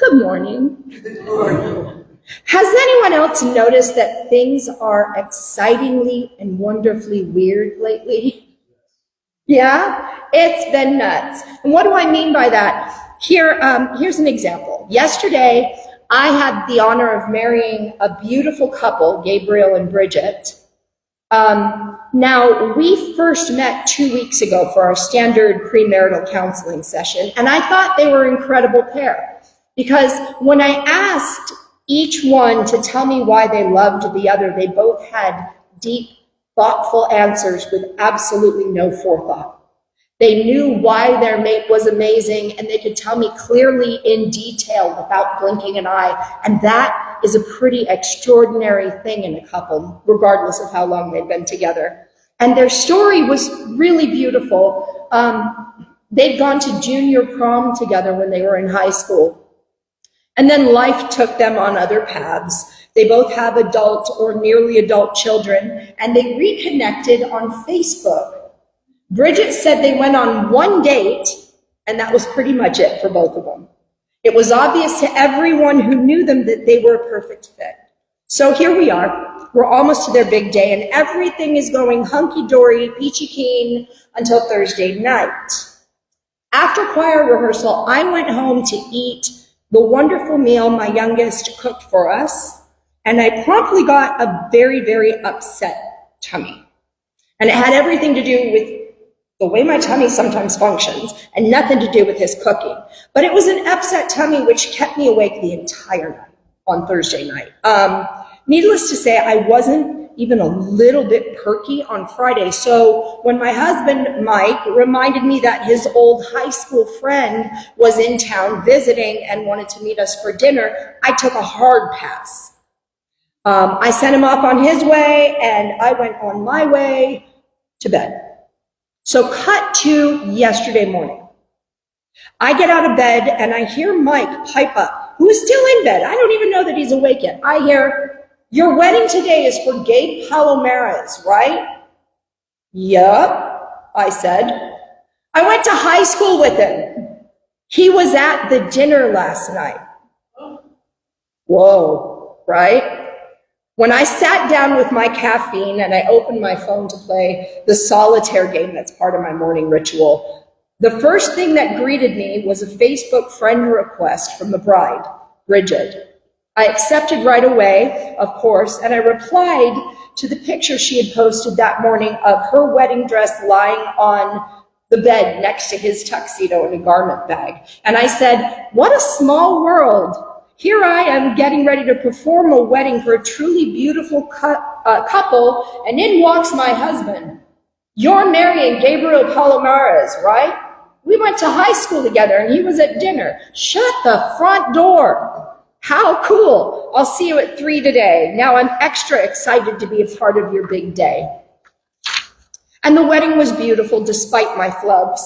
Good morning. Has anyone else noticed that things are excitingly and wonderfully weird lately? Yeah, it's been nuts. And what do I mean by that? Here's an example. Yesterday, I had the honor of marrying a beautiful couple, Gabriel and Bridget. Now, we first met 2 weeks ago for our standard premarital counseling session, and I thought they were an incredible pair because when I asked each one to tell me why they loved the other, they both had deep, thoughtful answers with absolutely no forethought. They knew why their mate was amazing, and they could tell me clearly in detail without blinking an eye. And that is a pretty extraordinary thing in a couple, regardless of how long they've been together. And their story was really beautiful. They'd gone to junior prom together when they were in high school. And then life took them on other paths. They both have adult or nearly adult children, and they reconnected on Facebook. Bridget said they went on one date, and that was pretty much it for both of them. It was obvious to everyone who knew them that they were a perfect fit. So here we are. We're almost to their big day, and everything is going hunky-dory, peachy keen until Thursday night. After choir rehearsal, I went home to eat the wonderful meal my youngest cooked for us, and I promptly got a very, very upset tummy. And it had everything to do with the way my tummy sometimes functions and nothing to do with his cooking. But it was an upset tummy which kept me awake the entire night on Thursday night. Needless to say, I wasn't even a little bit perky on Friday. So when my husband, Mike, reminded me that his old high school friend was in town visiting and wanted to meet us for dinner, I took a hard pass. I sent him off on his way, and I went on my way to bed. So cut to yesterday morning. I get out of bed and I hear Mike pipe up, who is still in bed. I don't even know that he's awake yet. I hear, "Your wedding today is for Gabe Palomares, right?" "Yup," I said. "I went to high school with him. He was at the dinner last night." Whoa, right? When I sat down with my caffeine and I opened my phone to play the solitaire game that's part of my morning ritual, the first thing that greeted me was a Facebook friend request from the bride, Bridget. I accepted right away, of course, and I replied to the picture she had posted that morning of her wedding dress lying on the bed next to his tuxedo in a garment bag. And I said, "What a small world. Here I am getting ready to perform a wedding for a truly beautiful couple, and in walks my husband. You're marrying Gabriel Palomares, right? We went to high school together and he was at dinner. Shut the front door. How cool. I'll see you at 3 today. Now I'm extra excited to be a part of your big day." And the wedding was beautiful despite my flubs.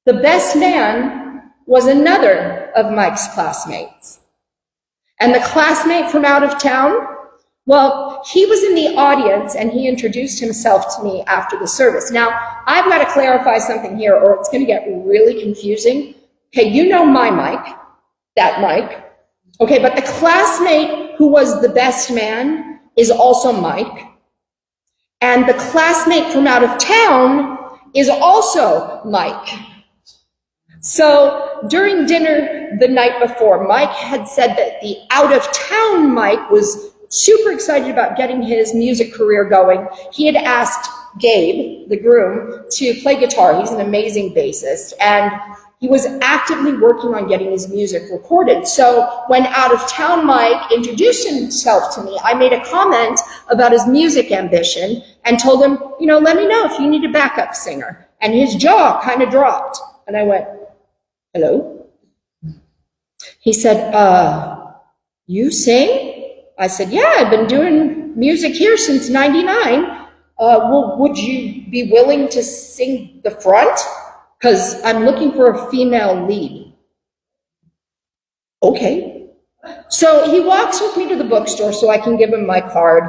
The best man was another of Mike's classmates. And the classmate from out of town, well, he was in the audience and he introduced himself to me after the service. Now, I've got to clarify something here or it's going to get really confusing. Okay, you know my Mike, that Mike. Okay, but the classmate who was the best man is also Mike. And the classmate from out of town is also Mike. So during dinner the night before, Mike had said that the out-of-town Mike was super excited about getting his music career going. He had asked Gabe, the groom, to play guitar. He's an amazing bassist, and he was actively working on getting his music recorded. So when out-of-town Mike introduced himself to me, I made a comment about his music ambition and told him, let me know if you need a backup singer. And his jaw kind of dropped, and I went, "Hello?" He said, "You sing?" I said, "Yeah, I've been doing music here since '99. Well, would you be willing to sing the front? Because I'm looking for a female lead." Okay. So he walks with me to the bookstore so I can give him my card.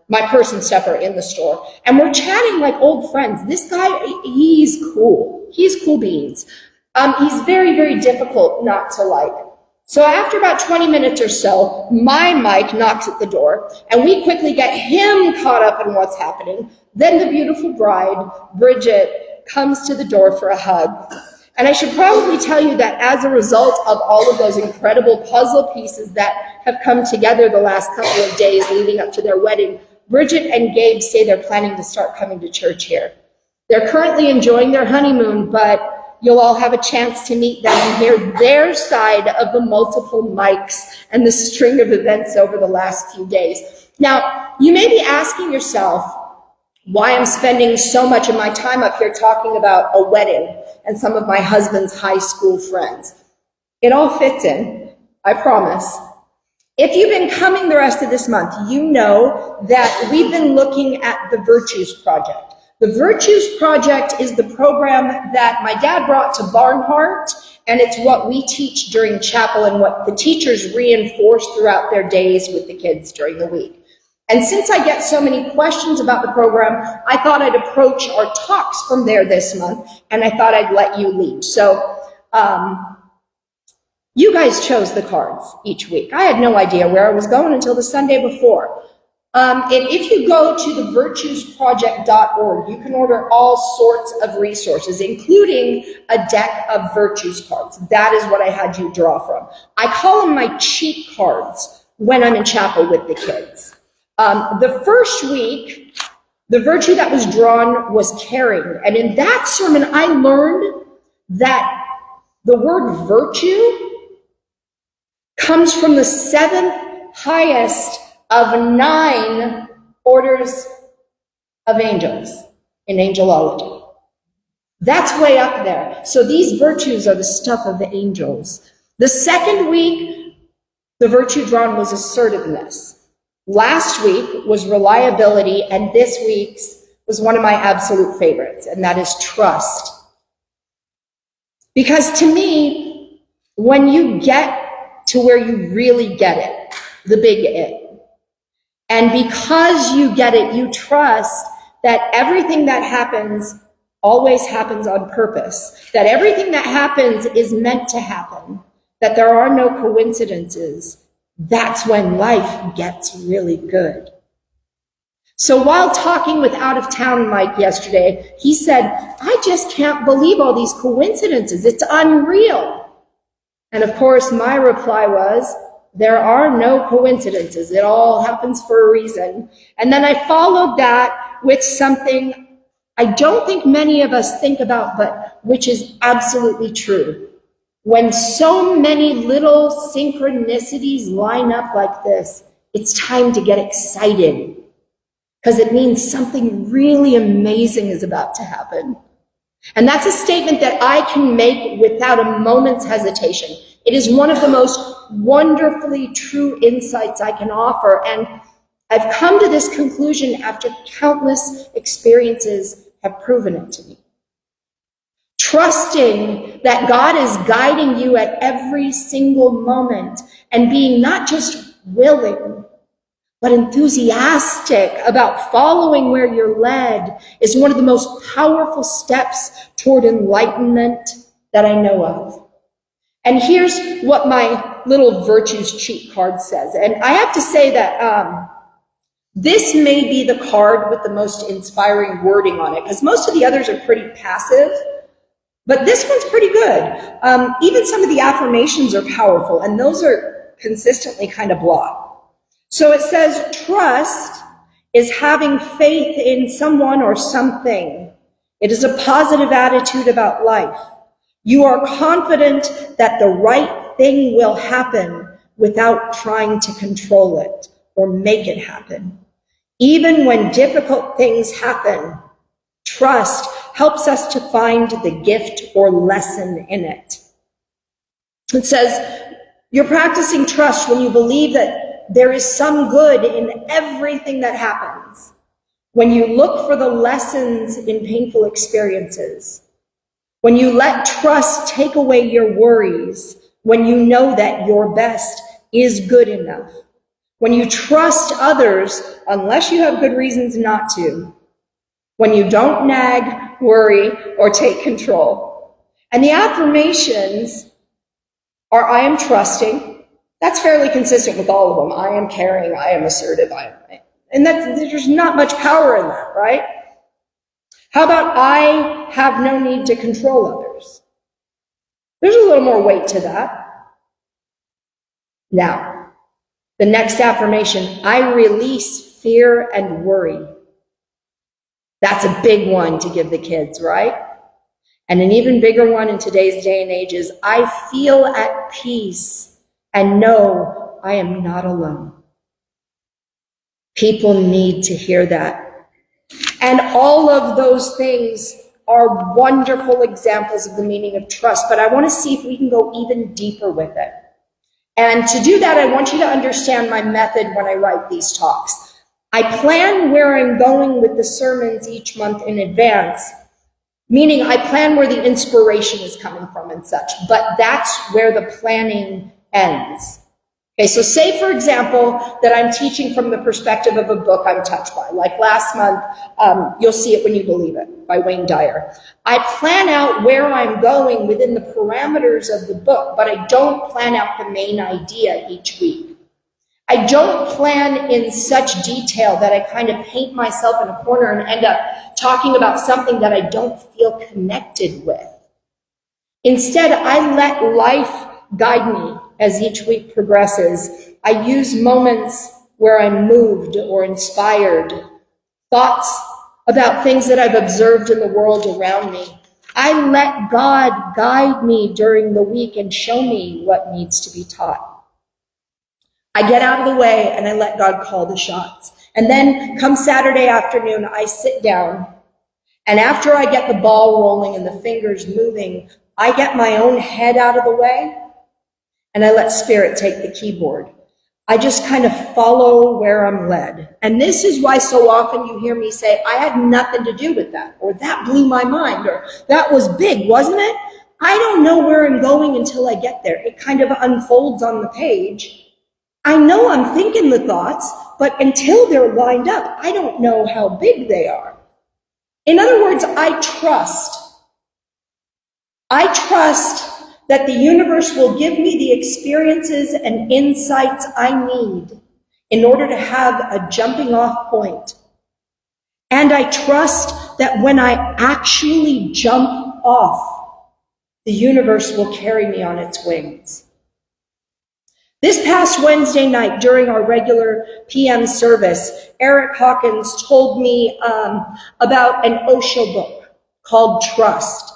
My purse and stuff are in the store. And we're chatting like old friends. This guy, he's cool. He's cool beans. He's very, very difficult not to like. So after about 20 minutes or so, my Mike knocks at the door, and we quickly get him caught up in what's happening. Then the beautiful bride, Bridget, comes to the door for a hug. And I should probably tell you that as a result of all of those incredible puzzle pieces that have come together the last couple of days leading up to their wedding, Bridget and Gabe say they're planning to start coming to church here. They're currently enjoying their honeymoon, but you'll all have a chance to meet them and hear their side of the multiple mics and the string of events over the last few days. Now, you may be asking yourself why I'm spending so much of my time up here talking about a wedding and some of my husband's high school friends. It all fits in, I promise. If you've been coming the rest of this month, you know that we've been looking at the Virtues Project. The Virtues Project is the program that my dad brought to Barnhart, and it's what we teach during chapel and what the teachers reinforce throughout their days with the kids during the week. And since I get so many questions about the program, I thought I'd approach our talks from there this month, and I thought I'd let you lead. So you guys chose the cards each week. I had no idea where I was going until the Sunday before. And if you go to the virtuesproject.org, you can order all sorts of resources, including a deck of virtues cards. That is what I had you draw from. I call them my cheat cards when I'm in chapel with the kids. The first week, the virtue that was drawn was caring. And in that sermon, I learned that the word virtue comes from the seventh highest of 9 orders of angels in angelology. That's way up there. So these virtues are the stuff of the angels. The second week, the virtue drawn was assertiveness. Last week was reliability, and this week's was one of my absolute favorites, and that is trust. Because to me, when you get to where you really get it, the big it, and because you get it, you trust that everything that happens always happens on purpose, that everything that happens is meant to happen, that there are no coincidences. That's when life gets really good. So while talking with out-of-town Mike yesterday, he said, I just can't believe all these coincidences. It's unreal. And of course, my reply was, there are no coincidences. It all happens for a reason. And then I followed that with something I don't think many of us think about, but which is absolutely true. When so many little synchronicities line up like this, it's time to get excited because it means something really amazing is about to happen. And that's a statement that I can make without a moment's hesitation. It is one of the most wonderfully true insights I can offer, and I've come to this conclusion after countless experiences have proven it to me. Trusting that God is guiding you at every single moment and being not just willing, but enthusiastic about following where you're led is one of the most powerful steps toward enlightenment that I know of. And here's what my little virtues cheat card says. And I have to say that this may be the card with the most inspiring wording on it, because most of the others are pretty passive. But this one's pretty good. Even some of the affirmations are powerful, and those are consistently kind of blah. So it says, trust is having faith in someone or something. It is a positive attitude about life. You are confident that the right thing will happen without trying to control it or make it happen. Even when difficult things happen, trust helps us to find the gift or lesson in it. It says, you're practicing trust when you believe that there is some good in everything that happens. When you look for the lessons in painful experiences. When you let trust take away your worries. When you know that your best is good enough. When you trust others, unless you have good reasons not to. When you don't nag, worry, or take control. And the affirmations are I am trusting. That's fairly consistent with all of them. I am caring, I am assertive, and there's not much power in that, right? How about I have no need to control others? There's a little more weight to that. Now, the next affirmation, I release fear and worry. That's a big one to give the kids, right? And an even bigger one in today's day and age is, I feel at peace and know I am not alone. People need to hear that. And all of those things are wonderful examples of the meaning of trust, but I want to see if we can go even deeper with it. And to do that, I want you to understand my method when I write these talks. I plan where I'm going with the sermons each month in advance, meaning I plan where the inspiration is coming from and such, but that's where the planning ends. Okay, so say, for example, that I'm teaching from the perspective of a book I'm touched by. Like last month, You'll See It When You Believe It by Wayne Dyer. I plan out where I'm going within the parameters of the book, but I don't plan out the main idea each week. I don't plan in such detail that I kind of paint myself in a corner and end up talking about something that I don't feel connected with. Instead, I let life guide me as each week progresses. I use moments where I'm moved or inspired, thoughts about things that I've observed in the world around me. I let God guide me during the week and show me what needs to be taught. I get out of the way and I let God call the shots. And then come Saturday afternoon, I sit down, and after I get the ball rolling and the fingers moving, I get my own head out of the way and I let Spirit take the keyboard. I just kind of follow where I'm led. And this is why so often you hear me say, I had nothing to do with that, or that blew my mind, or that was big, wasn't it? I don't know where I'm going until I get there. It kind of unfolds on the page. I know I'm thinking the thoughts, but until they're lined up, I don't know how big they are. In other words, I trust. I trust that the universe will give me the experiences and insights I need in order to have a jumping off point. And I trust that when I actually jump off, the universe will carry me on its wings. This past Wednesday night, during our regular PM service, Eric Hawkins told me about an Osho book called Trust.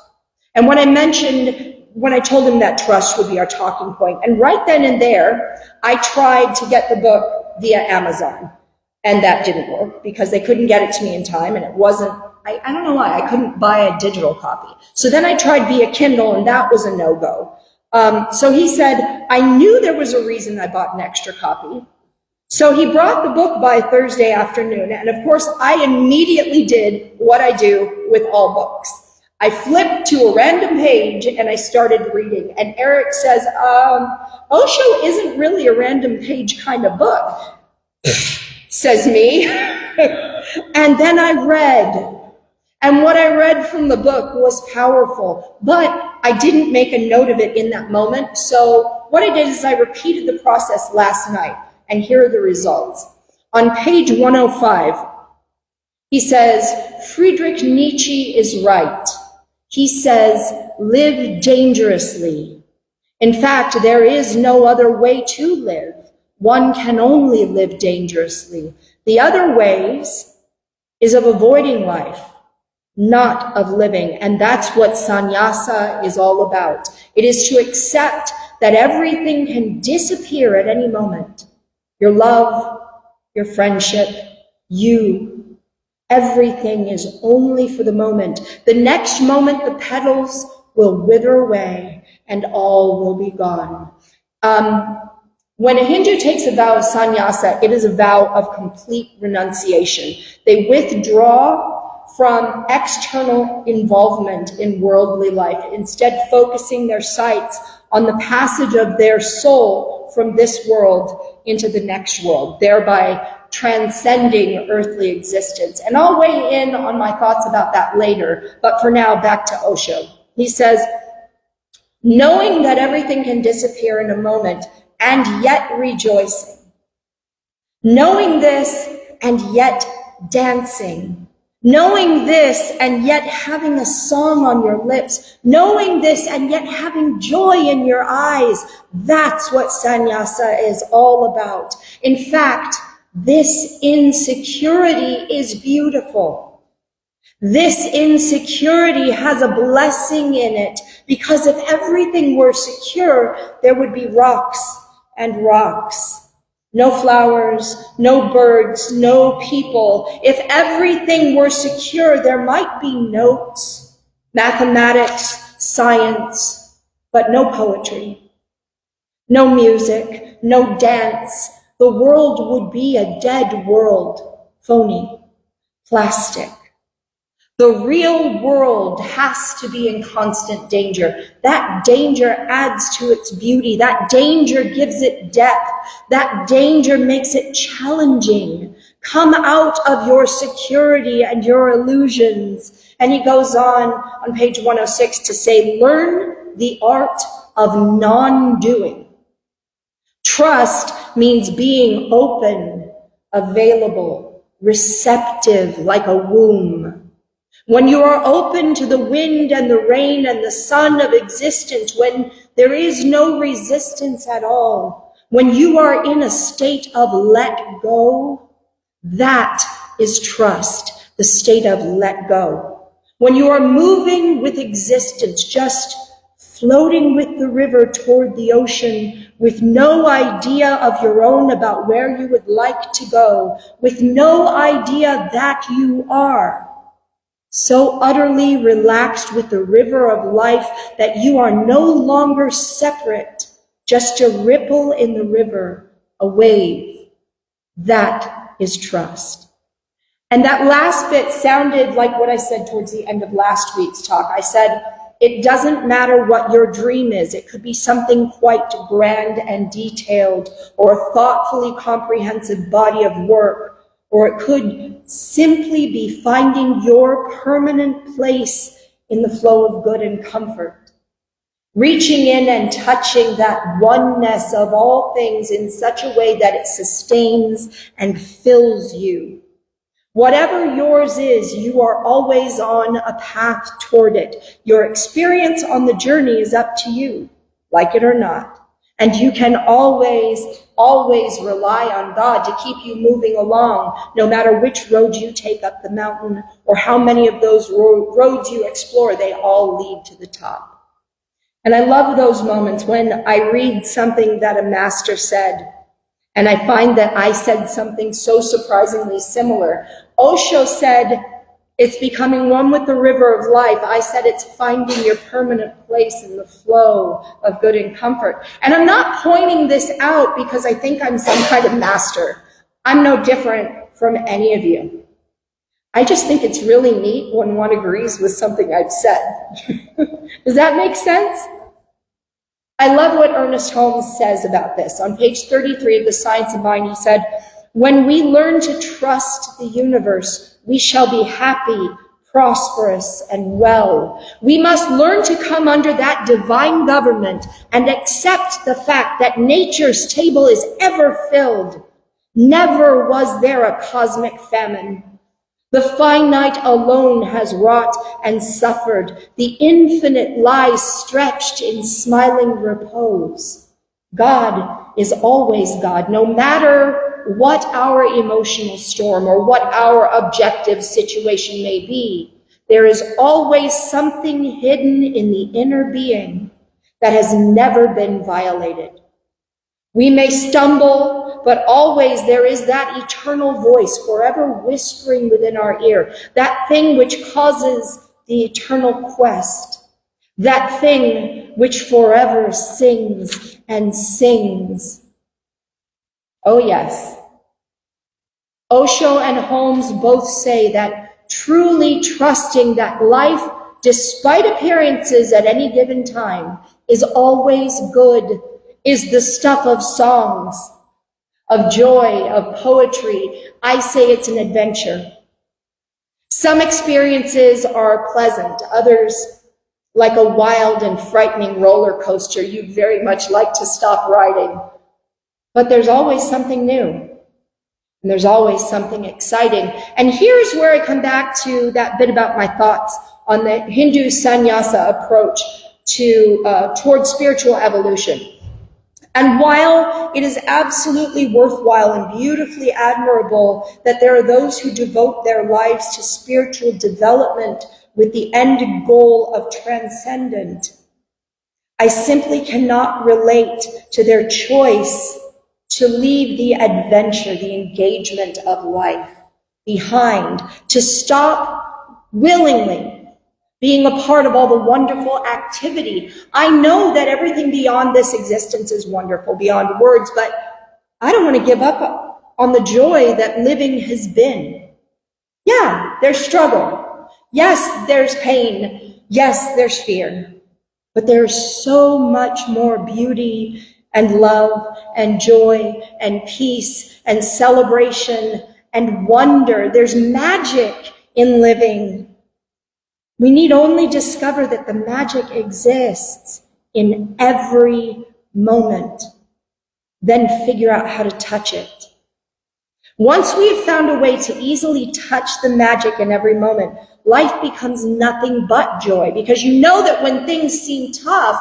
And when I told him that trust would be our talking point, and right then and there, I tried to get the book via Amazon. And that didn't work because they couldn't get it to me in time, and it wasn't, I don't know why, I couldn't buy a digital copy. So then I tried via Kindle, and that was a no-go. So he said, I knew there was a reason I bought an extra copy. So he brought the book by Thursday afternoon. And of course, I immediately did what I do with all books. I flipped to a random page and I started reading. And Eric says, Osho isn't really a random page kind of book, says me. And then I read. And what I read from the book was powerful, but I didn't make a note of it in that moment. So what I did is I repeated the process last night, and here are the results. On page 105, he says, Friedrich Nietzsche is right. He says, live dangerously. In fact, there is no other way to live. One can only live dangerously. The other ways is of avoiding life, not of living. And that's what sannyasa is all about. It is to accept that everything can disappear at any moment. Your love, your friendship, you, everything is only for the moment. The next moment, the petals will wither away and all will be gone. When a Hindu takes a vow of sannyasa, it is a vow of complete renunciation. They withdraw from external involvement in worldly life, instead focusing their sights on the passage of their soul from this world into the next world, thereby transcending earthly existence. And I'll weigh in on my thoughts about that later, but for now, back to Osho. He says, knowing that everything can disappear in a moment and yet rejoicing, knowing this and yet dancing, knowing this and yet having a song on your lips, knowing this and yet having joy in your eyes. That's what sannyasa is all about. In fact, this insecurity is beautiful. This insecurity has a blessing in it, because if everything were secure, there would be rocks and rocks. No flowers, no birds, no people. If everything were secure, there might be notes, mathematics, science, but no poetry, no music, no dance. The world would be a dead world, phony, plastic. The real world has to be in constant danger. That danger adds to its beauty. That danger gives it depth. That danger makes it challenging. Come out of your security and your illusions. And he goes on page 106 to say, learn the art of non-doing. Trust means being open, available, receptive like a womb. When you are open to the wind and the rain and the sun of existence, when there is no resistance at all, when you are in a state of let go, that is trust, the state of let go. When you are moving with existence, just floating with the river toward the ocean, with no idea of your own about where you would like to go, with no idea that you are, so utterly relaxed with the river of life that you are no longer separate, just a ripple in the river, a wave. That is trust. And that last bit sounded like what I said towards the end of last week's talk. I said, it doesn't matter what your dream is. It could be something quite grand and detailed, or a thoughtfully comprehensive body of work, or it could simply be finding your permanent place in the flow of good and comfort. Reaching in and touching that oneness of all things in such a way that it sustains and fills you. Whatever yours is, you are always on a path toward it. Your experience on the journey is up to you, like it or not. And you can always rely on God to keep you moving along, no matter which road you take up the mountain or how many of those roads you explore, they all lead to the top. And I love those moments when I read something that a master said, and I find that I said something so surprisingly similar. Osho said, it's becoming one with the river of life. I said it's finding your permanent place in the flow of good and comfort. And I'm not pointing this out because I think I'm some kind of master. I'm no different from any of you. I just think it's really neat when one agrees with something I've said. Does that make sense? I love what Ernest Holmes says about this. On page 33 of The Science of Mind, he said, when we learn to trust the universe, we shall be happy, prosperous, and well. We must learn to come under that divine government and accept the fact that nature's table is ever filled. Never was there a cosmic famine. The finite alone has wrought and suffered. The infinite lies stretched in smiling repose. God is always God, no matter what our emotional storm or what our objective situation may be. There is always something hidden in the inner being that has never been violated. We may stumble, but always there is that eternal voice forever whispering within our ear, that thing which causes the eternal quest, that thing which forever sings and sings. Oh yes. Osho and Holmes both say that truly trusting that life, despite appearances at any given time, is always good, is the stuff of songs, of joy, of poetry. I say it's an adventure. Some experiences are pleasant, others like a wild and frightening roller coaster you'd very much like to stop riding. But there's always something new, and there's always something exciting. And here's where I come back to that bit about my thoughts on the Hindu sannyasa approach towards spiritual evolution. And while it is absolutely worthwhile and beautifully admirable that there are those who devote their lives to spiritual development with the end goal of transcendent, I simply cannot relate to their choice to leave the adventure, the engagement of life behind, to stop willingly being a part of all the wonderful activity. I know that everything beyond this existence is wonderful, beyond words, but I don't want to give up on the joy that living has been. Yeah, there's struggle. Yes, there's pain. Yes, there's fear. But there's so much more beauty and love and joy and peace and celebration and wonder. There's magic in living. We need only discover that the magic exists in every moment, then figure out how to touch it. Once we have found a way to easily touch the magic in every moment, life becomes nothing but joy, because you know that when things seem tough,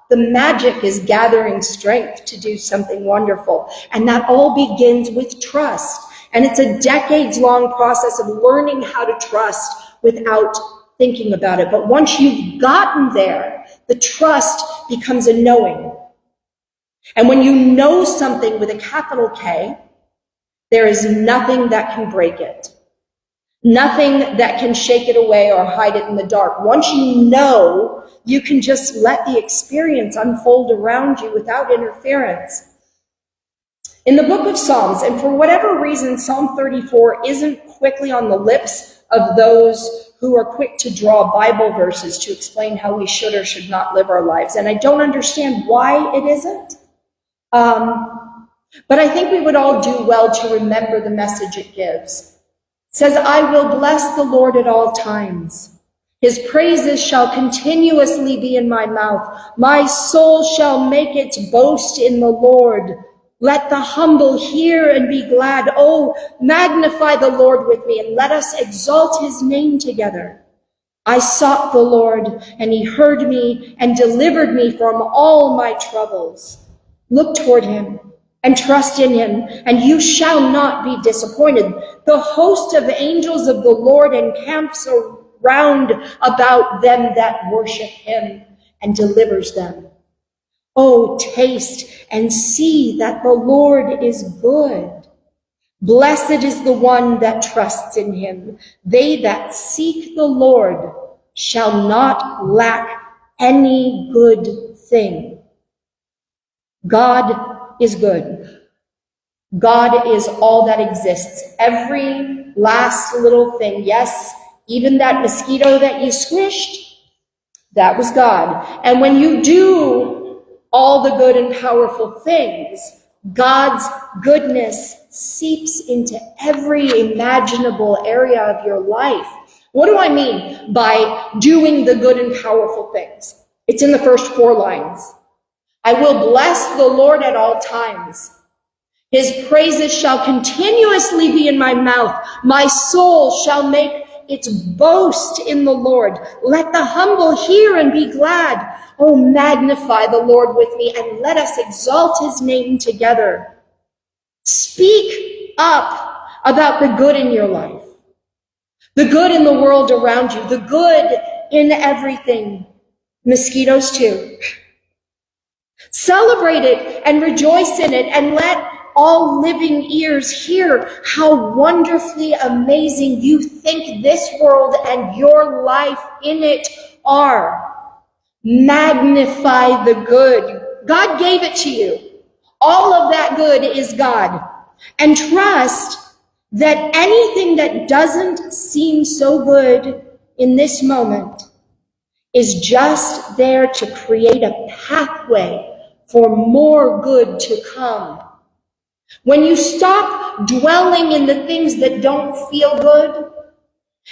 the magic is gathering strength to do something wonderful. And that all begins with trust. And it's a decades-long process of learning how to trust without thinking about it. But once you've gotten there, the trust becomes a knowing. And when you know something with a capital K, there is nothing that can break it. Nothing that can shake it away or hide it in the dark. Once you know, you can just let the experience unfold around you without interference. In the book of Psalms, and for whatever reason, Psalm 34 isn't quickly on the lips of those who are quick to draw Bible verses to explain how we should or should not live our lives. And I don't understand why it isn't. But I think we would all do well to remember the message it gives. It says, I will bless the Lord at all times. His praises shall continuously be in my mouth. My soul shall make its boast in the Lord. Let the humble hear and be glad. Oh, magnify the Lord with me, and let us exalt his name together. I sought the Lord, and he heard me and delivered me from all my troubles. Look toward him and trust in him, and you shall not be disappointed. The host of angels of the Lord encamps around about them that worship him and delivers them. Oh, taste and see that the Lord is good. Blessed is the one that trusts in him. They that seek the Lord shall not lack any good thing. God is good. God is all that exists. Every last little thing. Yes, even that mosquito that you squished, that was God. And when you do all the good and powerful things, God's goodness seeps into every imaginable area of your life. What do I mean by doing the good and powerful things? It's in the first 4 lines. I will bless the Lord at all times. His praises shall continuously be in my mouth. My soul shall make its boast in the Lord. Let the humble hear and be glad. Oh, magnify the Lord with me, and let us exalt his name together. Speak up about the good in your life, the good in the world around you, the good in everything. Mosquitoes too. Celebrate it and rejoice in it, and let all living ears hear how wonderfully amazing you think this world and your life in it are. Magnify the good. God gave it to you. All of that good is God. And trust that anything that doesn't seem so good in this moment is just there to create a pathway for more good to come. When you stop dwelling in the things that don't feel good,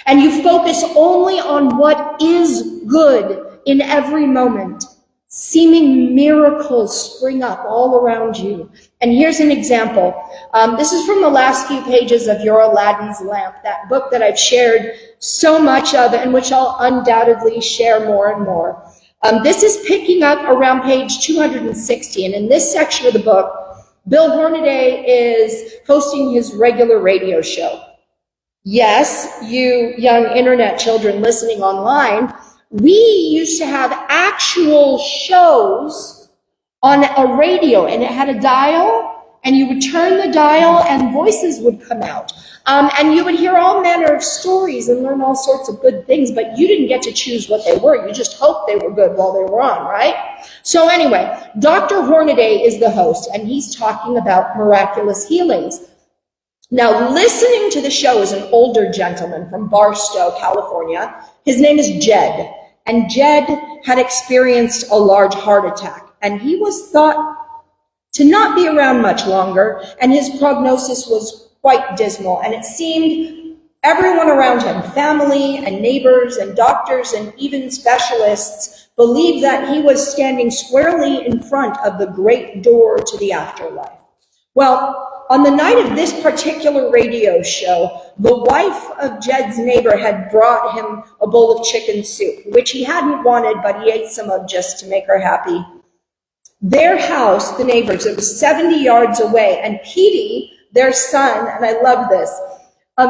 and you focus only on what is good in every moment. Seeming miracles spring up all around you. And here's an example. This is from the last few pages of Your Aladdin's Lamp, that book that I've shared so much of and which I'll undoubtedly share more and more. This is picking up around page 260. And in this section of the book, Bill Hornaday is hosting his regular radio show. Yes, you young internet children listening online, we used to have actual shows on a radio, and it had a dial, and you would turn the dial and voices would come out. And you would hear all manner of stories and learn all sorts of good things, but you didn't get to choose what they were. You just hoped they were good while they were on, right? So anyway, Dr. Hornaday is the host, and he's talking about miraculous healings. Now, listening to the show is an older gentleman from Barstow, California. His name is Jed, and Jed had experienced a large heart attack, and he was thought to not be around much longer, and his prognosis was quite dismal, and it seemed everyone around him, family and neighbors and doctors and even specialists, believed that he was standing squarely in front of the great door to the afterlife. Well, on the night of this particular radio show, the wife of Jed's neighbor had brought him a bowl of chicken soup, which he hadn't wanted, but he ate some of just to make her happy. Their house, the neighbors, it was 70 yards away, and Petey, their son, and I love this,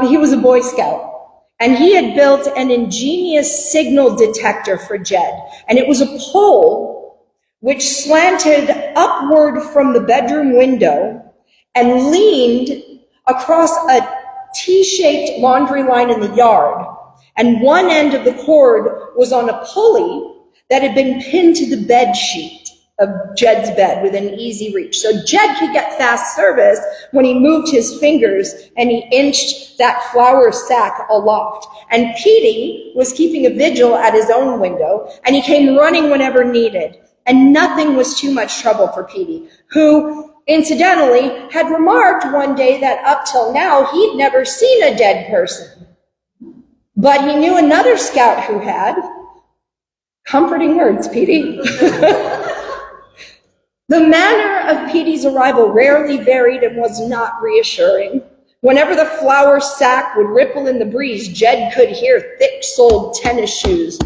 he was a Boy Scout, and he had built an ingenious signal detector for Jed, and it was a pole which slanted upward from the bedroom window and leaned across a T-shaped laundry line in the yard, and one end of the cord was on a pulley that had been pinned to the bed sheet of Jed's bed within easy reach. So Jed could get fast service when he moved his fingers and he inched that flour sack aloft. And Petey was keeping a vigil at his own window, and he came running whenever needed. And nothing was too much trouble for Petey, who incidentally had remarked one day that up till now he'd never seen a dead person. But he knew another scout who had. Comforting words, Petey. The manner of Petey's arrival rarely varied and was not reassuring. Whenever the flour sack would ripple in the breeze, Jed could hear thick-soled tennis shoes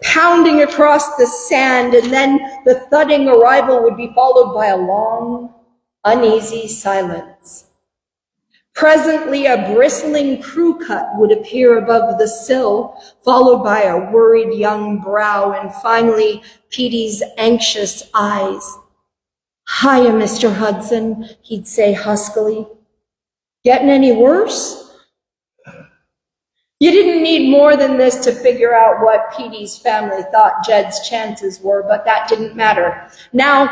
pounding across the sand, and then the thudding arrival would be followed by a long, uneasy silence. Presently, a bristling crew cut would appear above the sill, followed by a worried young brow, and finally, Petey's anxious eyes. "Hiya, Mr. Hudson," he'd say huskily. "Getting any worse?" You didn't need more than this to figure out what Petey's family thought Jed's chances were, but that didn't matter. Now,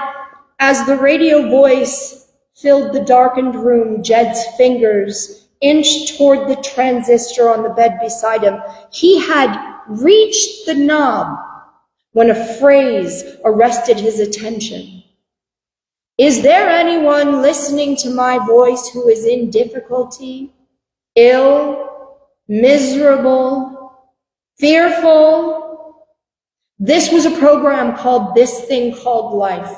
as the radio voice filled the darkened room, Jed's fingers inched toward the transistor on the bed beside him. He had reached the knob when a phrase arrested his attention. "Is there anyone listening to my voice who is in difficulty, ill, miserable, fearful?" This was a program called This Thing Called Life.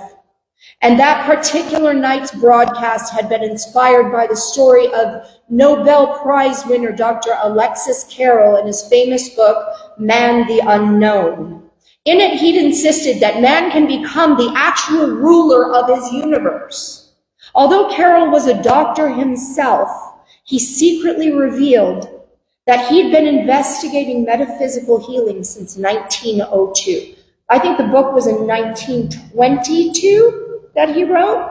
And that particular night's broadcast had been inspired by the story of Nobel Prize winner Dr. Alexis Carrel in his famous book, Man the Unknown. In it, he'd insisted that man can become the actual ruler of his universe. Although Carroll was a doctor himself, he secretly revealed that he'd been investigating metaphysical healing since 1902. I think the book was in 1922 that he wrote.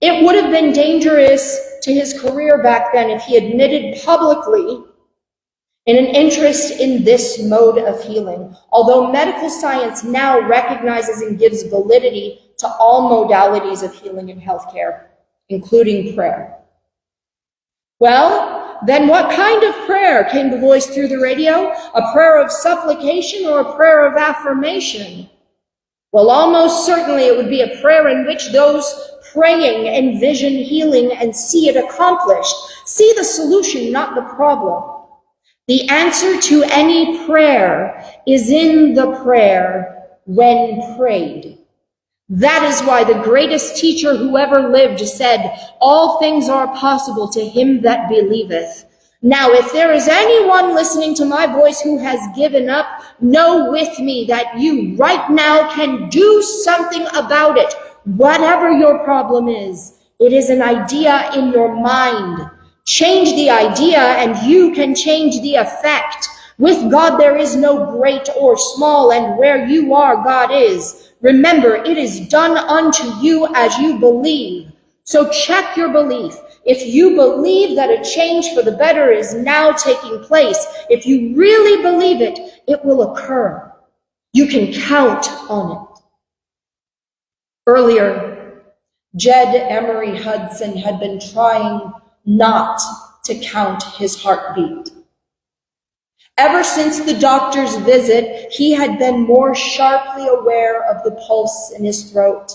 It would have been dangerous to his career back then if he admitted publicly in an interest in this mode of healing, although medical science now recognizes and gives validity to all modalities of healing in healthcare, including prayer. Well, then what kind of prayer? Came the voice through the radio? A prayer of supplication or a prayer of affirmation? Well, almost certainly it would be a prayer in which those praying envision healing and see it accomplished, see the solution, not the problem. The answer to any prayer is in the prayer when prayed. That is why the greatest teacher who ever lived said, all things are possible to him that believeth. Now, if there is anyone listening to my voice who has given up, know with me that you right now can do something about it. Whatever your problem is, it is an idea in your mind. Change the idea and you can change the effect. With God, there is no great or small, and where you are, God is. Remember, it is done unto you as you believe. So check your belief. If you believe that a change for the better is now taking place, if you really believe it, it will occur. You can count on it. Earlier, Jed Emery Hudson had been trying not to count his heartbeat. Ever since the doctor's visit, he had been more sharply aware of the pulse in his throat,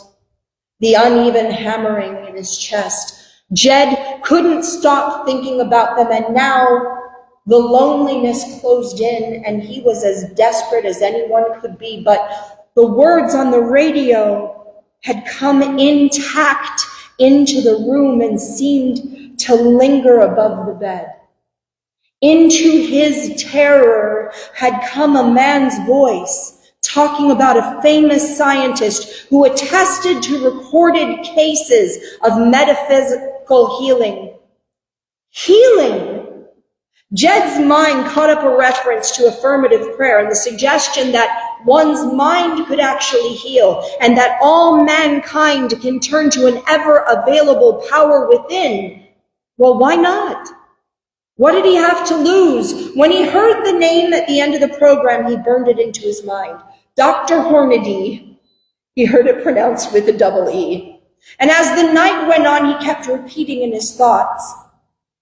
the uneven hammering in his chest. Jed couldn't stop thinking about them, and now the loneliness closed in, and he was as desperate as anyone could be. But the words on the radio had come intact into the room and seemed to linger above the bed. Into his terror had come a man's voice talking about a famous scientist who attested to recorded cases of metaphysical healing. Healing! Jed's mind caught up a reference to affirmative prayer and the suggestion that one's mind could actually heal and that all mankind can turn to an ever-available power within. Well, why not? What did he have to lose? When he heard the name at the end of the program, he burned it into his mind. Dr. Hornady. He heard it pronounced with a double E. And as the night went on, he kept repeating in his thoughts,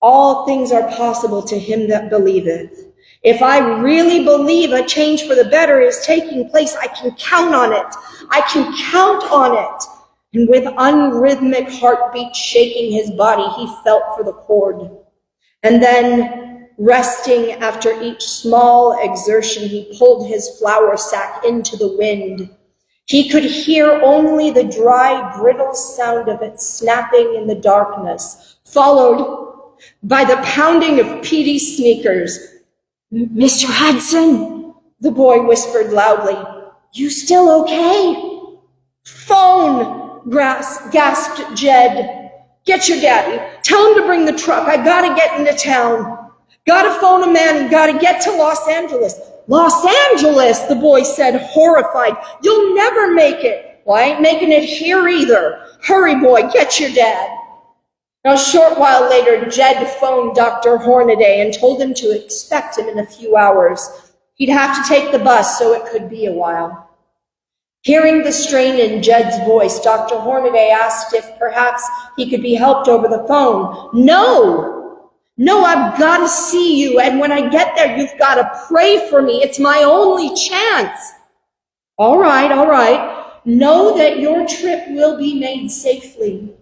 all things are possible to him that believeth. If I really believe a change for the better is taking place, I can count on it. I can count on it. And with unrhythmic heartbeat shaking his body, he felt for the cord. And then, resting after each small exertion, he pulled his flour sack into the wind. He could hear only the dry, brittle sound of it snapping in the darkness, followed by the pounding of Petey sneakers. Mr. Hudson, the boy whispered loudly, you still okay? Phone, gasped Jed. Get your daddy. Tell him to bring the truck. I gotta get into town. Gotta phone a man and gotta get to Los Angeles. Los Angeles, the boy said, horrified. You'll never make it. Well, I ain't making it here either. Hurry, boy, get your dad. Now, a short while later, Jed phoned Dr. Hornaday and told him to expect him in a few hours. He'd have to take the bus, so it could be a while. Hearing the strain in Jed's voice, Dr. Hornaday asked if perhaps he could be helped over the phone. No, I've got to see you, and when I get there, you've got to pray for me. It's my only chance. All right. Know that your trip will be made safely.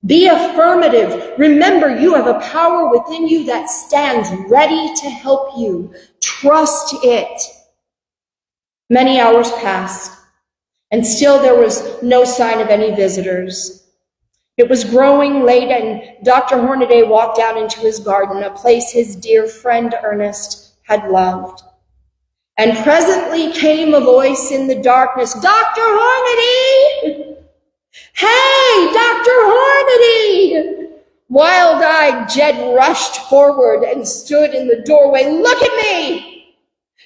Be affirmative. Remember, you have a power within you that stands ready to help you. Trust it. Many hours passed. And still there was no sign of any visitors. It was growing late, and Dr. Hornaday walked down into his garden, a place his dear friend Ernest had loved. And presently came a voice in the darkness, Dr. Hornady! Hey, Dr. Hornady! Wild-eyed, Jed rushed forward and stood in the doorway. Look at me!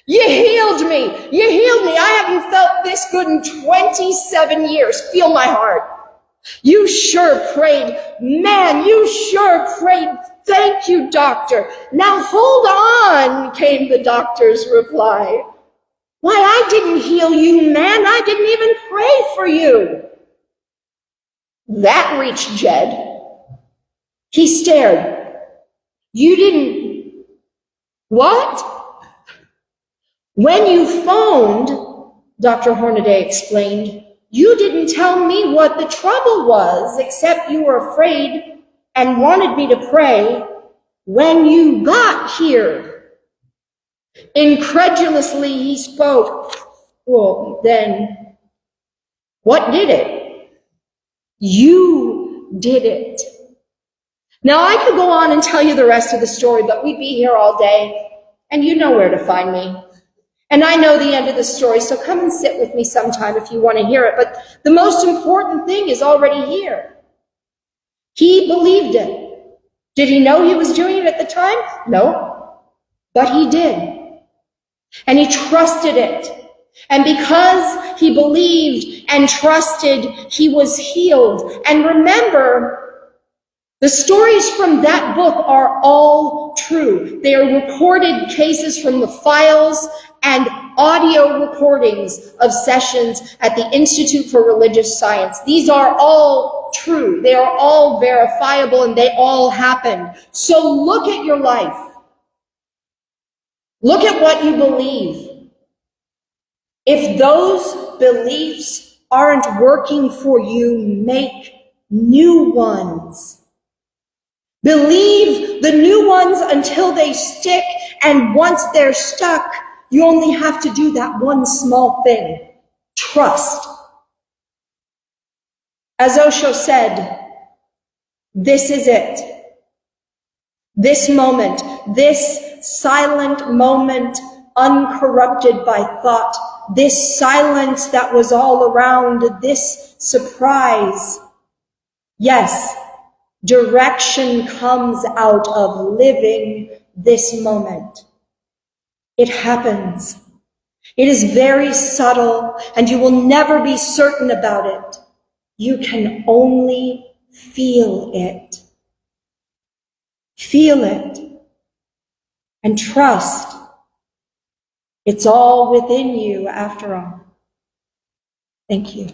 You healed me. I haven't felt this good in 27 years. Feel my heart. You sure prayed. Man, you sure prayed. Thank you, doctor. Now hold on, came the doctor's reply. Why, I didn't heal you, man. I didn't even pray for you. That reached Jed. He stared. You didn't... What? When you phoned, Dr. Hornaday explained, you didn't tell me what the trouble was, except you were afraid and wanted me to pray when you got here. Incredulously he spoke. Well, then, what did it? You did it. Now, I could go on and tell you the rest of the story, but we'd be here all day, and you know where to find me. And I know the end of the story, so come and sit with me sometime if you want to hear it. But the most important thing is already here. He believed it. Did he know he was doing it at the time? No. But he did. And he trusted it. And because he believed and trusted, he was healed. And remember, the stories from that book are all true. They are recorded cases from the files and audio recordings of sessions at the Institute for Religious Science. These are all true. They are all verifiable, and they all happened. So look at your life. Look at what you believe. If those beliefs aren't working for you, make new ones. Believe the new ones until they stick, and once they're stuck, you only have to do that one small thing. Trust. As Osho said, this is it. This moment, this silent moment, uncorrupted by thought, this silence that was all around, this surprise. Yes, direction comes out of living this moment. It happens. It is very subtle, and you will never be certain about it. You can only feel it. Feel it. And trust. It's all within you after all. Thank you.